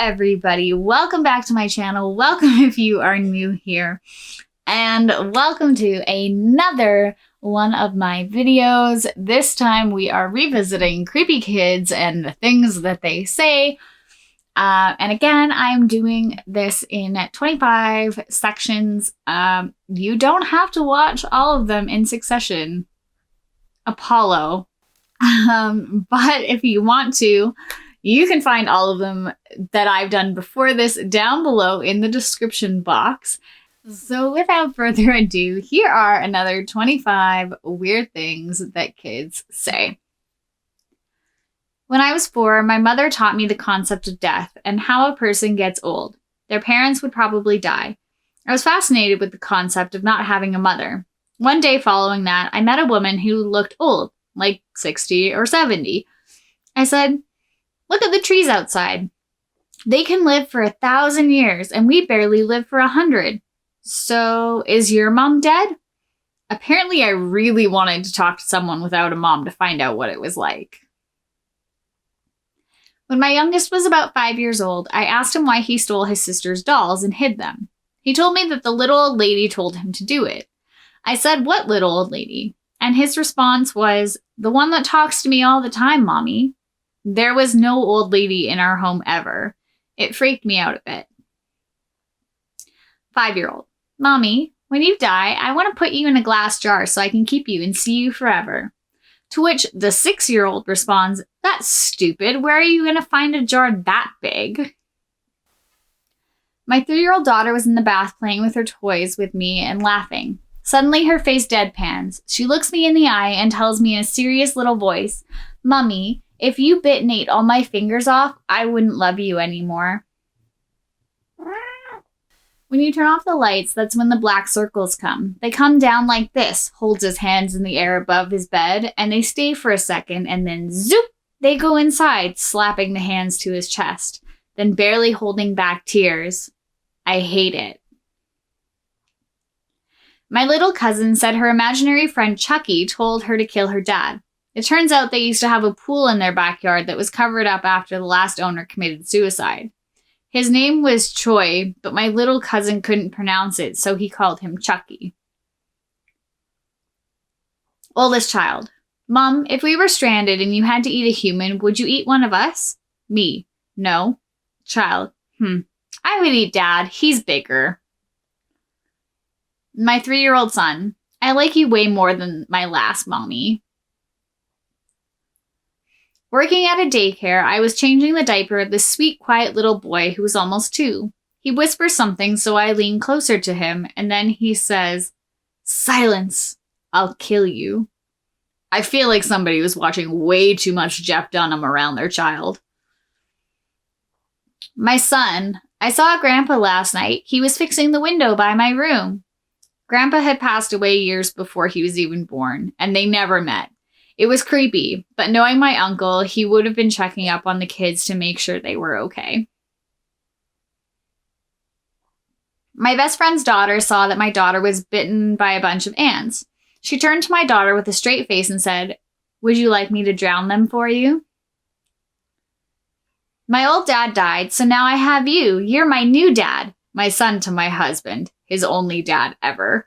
everybody. Welcome back to my channel. Welcome if you are new here. And welcome to another one of my videos. This time we are revisiting creepy kids and the things that they say. And again, I'm doing this in 25 sections. You don't have to watch all of them in succession. Apollo. But if you want to, you can find all of them that I've done before this down below in the description box. So without further ado, here are another 25 weird things that kids say. When I was 4, my mother taught me the concept of death and how a person gets old. Their parents would probably die. I was fascinated with the concept of not having a mother. One day following that, I met a woman who looked old, like 60 or 70. I said, "Look at the trees outside. They can live for 1,000 years and we barely live for 100. So is your mom dead?" Apparently I really wanted to talk to someone without a mom to find out what it was like. When my youngest was about 5 years old, I asked him why he stole his sister's dolls and hid them. He told me that the little old lady told him to do it. I said, "What little old lady?" And his response was, "The one that talks to me all the time, Mommy." There was no old lady in our home ever. It freaked me out a bit. 5-year-old. "Mommy, when you die, I want to put you in a glass jar so I can keep you and see you forever." To which the 6-year-old responds, "That's stupid. Where are you going to find a jar that big?" My 3-year-old daughter was in the bath playing with her toys with me and laughing. Suddenly her face deadpans. She looks me in the eye and tells me in a serious little voice, "Mummy, if you bit and ate all my fingers off, I wouldn't love you anymore." When you turn off the lights, that's when the black circles come. They come down like this, holds his hands in the air above his bed, and they stay for a second, and then zoop, they go inside, slapping the hands to his chest, then barely holding back tears. I hate it. My little cousin said her imaginary friend Chucky told her to kill her dad. It turns out they used to have a pool in their backyard that was covered up after the last owner committed suicide. His name was Choi, but my little cousin couldn't pronounce it, so he called him Chucky. Oldest child. "Mom, if we were stranded and you had to eat a human, would you eat one of us?" Me. "No." Child. I would eat Dad. He's bigger." My 3-year-old son. "I like you way more than my last mommy." Working at a daycare, I was changing the diaper of this sweet, quiet little boy who was almost 2. He whispers something, so I lean closer to him, and then he says, "Silence, I'll kill you." I feel like somebody was watching way too much Jeff Dunham around their child. My son. "I saw Grandpa last night. He was fixing the window by my room." Grandpa had passed away years before he was even born, and they never met. It was creepy, but knowing my uncle, he would have been checking up on the kids to make sure they were okay. My best friend's daughter saw that my daughter was bitten by a bunch of ants. She turned to my daughter with a straight face and said, "Would you like me to drown them for you?" My old dad died, so now I have you. You're my new dad. My son to my husband, his only dad ever.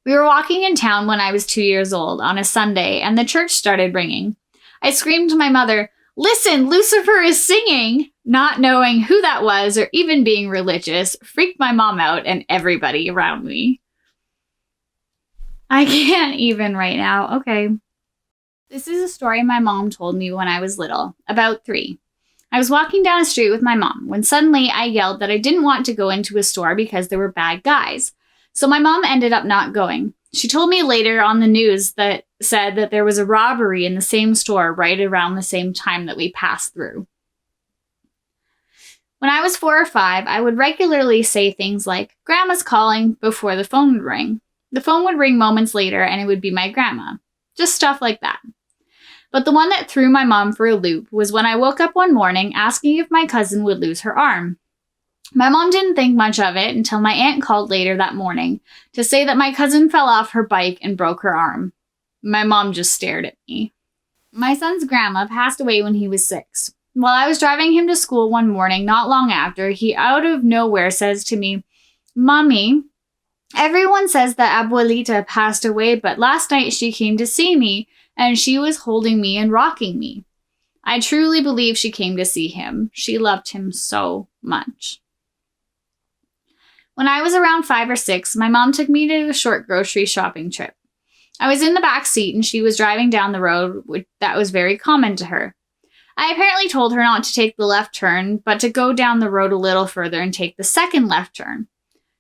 We were walking in town when I was 2 years old on a Sunday, and the church started ringing. I screamed to my mother, "Listen, Lucifer is singing!" Not knowing who that was or even being religious freaked my mom out and everybody around me. I can't even right now. Okay. This is a story my mom told me when I was little, about 3. I was walking down a street with my mom when suddenly I yelled that I didn't want to go into a store because there were bad guys. So my mom ended up not going. She told me later on the news that said that there was a robbery in the same store right around the same time that we passed through. When I was 4 or 5, I would regularly say things like, "Grandma's calling," before the phone would ring. The phone would ring moments later and it would be my grandma. Just stuff like that. But the one that threw my mom for a loop was when I woke up one morning asking if my cousin would lose her arm. My mom didn't think much of it until my aunt called later that morning to say that my cousin fell off her bike and broke her arm. My mom just stared at me. My son's grandma passed away when he was 6. While I was driving him to school one morning, not long after, he out of nowhere says to me, "Mommy, everyone says that Abuelita passed away, but last night she came to see me, and she was holding me and rocking me." I truly believe she came to see him. She loved him so much. When I was around 5 or 6, my mom took me to a short grocery shopping trip. I was in the back seat and she was driving down the road that was very common to her. I apparently told her not to take the left turn, but to go down the road a little further and take the second left turn.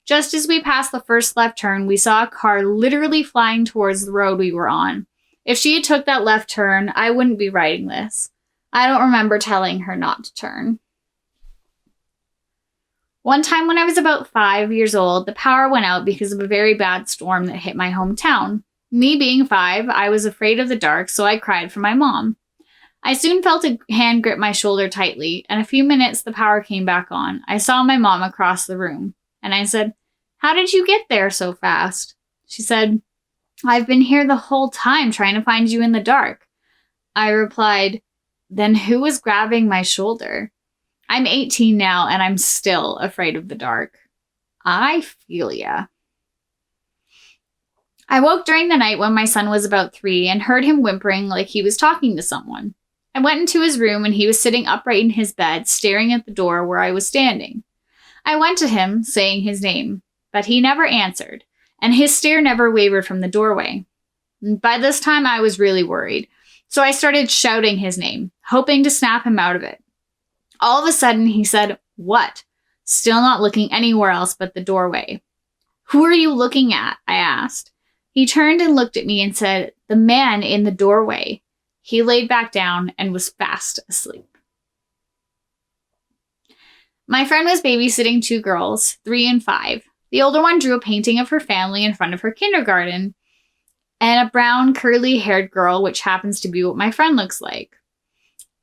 Just as we passed the first left turn, we saw a car literally flying towards the road we were on. If she had took that left turn, I wouldn't be writing this. I don't remember telling her not to turn. One time when I was about 5 years old, the power went out because of a very bad storm that hit my hometown. Me being 5, I was afraid of the dark, so I cried for my mom. I soon felt a hand grip my shoulder tightly. In a few minutes, the power came back on. I saw my mom across the room, and I said, "How did you get there so fast?" She said, "I've been here the whole time trying to find you in the dark." I replied, "Then who was grabbing my shoulder?" I'm 18 now, and I'm still afraid of the dark. I feel ya. I woke during the night when my son was about 3 and heard him whimpering like he was talking to someone. I went into his room and he was sitting upright in his bed, staring at the door where I was standing. I went to him, saying his name, but he never answered, and his stare never wavered from the doorway. By this time, I was really worried, so I started shouting his name, hoping to snap him out of it. All of a sudden, he said, "What?" Still not looking anywhere else but the doorway. "Who are you looking at?" I asked. He turned and looked at me and said, "The man in the doorway." He laid back down and was fast asleep. My friend was babysitting 2 girls, 3 and 5. The older one drew a painting of her family in front of her kindergarten, and a brown, curly-haired girl, which happens to be what my friend looks like.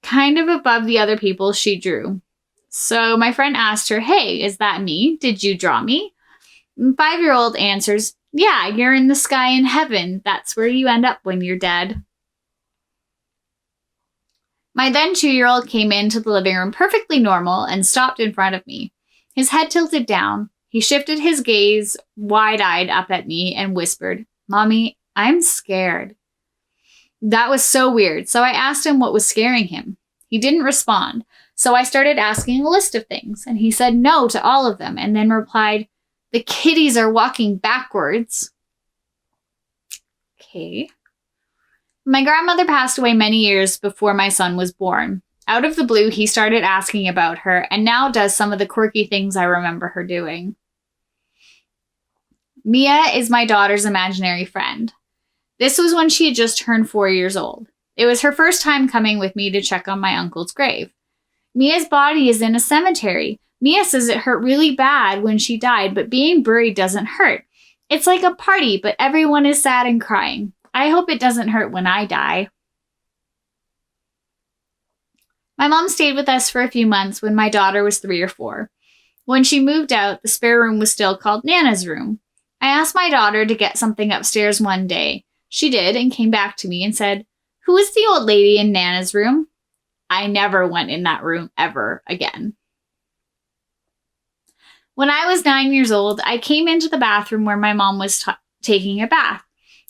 Kind of above the other people she drew. So my friend asked her, "Hey, is that me? Did you draw me?" 5-year-old answers, "Yeah, you're in the sky in heaven. That's where you end up when you're dead." My then 2-year-old came into the living room perfectly normal and stopped in front of me. His head tilted down. He shifted his gaze wide-eyed up at me and whispered, "Mommy, I'm scared." That was so weird, so I asked him what was scaring him. He didn't respond, so I started asking a list of things, and he said no to all of them and then replied, "The kitties are walking backwards." Okay. My grandmother passed away many years before my son was born. Out of the blue, he started asking about her and now does some of the quirky things I remember her doing. Mia is my daughter's imaginary friend. This was when she had just turned 4 years old. It was her first time coming with me to check on my uncle's grave. Mia's body is in a cemetery. Mia says it hurt really bad when she died, but being buried doesn't hurt. It's like a party, but everyone is sad and crying. I hope it doesn't hurt when I die. My mom stayed with us for a few months when my daughter was 3 or 4. When she moved out, the spare room was still called Nana's room. I asked my daughter to get something upstairs one day. She did and came back to me and said, "Who is the old lady in Nana's room?" I never went in that room ever again. When I was 9 years old, I came into the bathroom where my mom was taking a bath.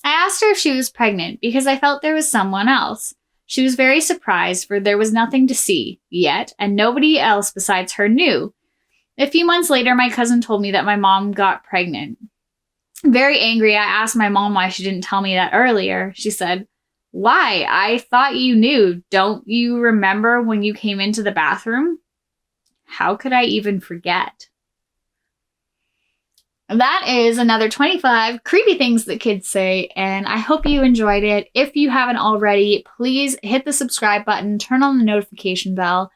I asked her if she was pregnant because I felt there was someone else. She was very surprised, for there was nothing to see yet, and nobody else besides her knew. A few months later, my cousin told me that my mom got pregnant. Very angry, I asked my mom why she didn't tell me that earlier. She said, "Why? I thought you knew. Don't you remember when you came into the bathroom?" How could I even forget? That is another 25 creepy things that kids say, and I hope you enjoyed it. If you haven't already, please hit the subscribe button, turn on the notification bell,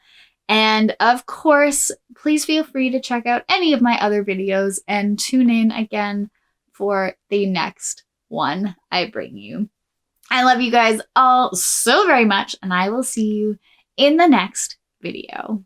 and of course, please feel free to check out any of my other videos and tune in again for the next one I bring you. I love you guys all so very much, and I will see you in the next video.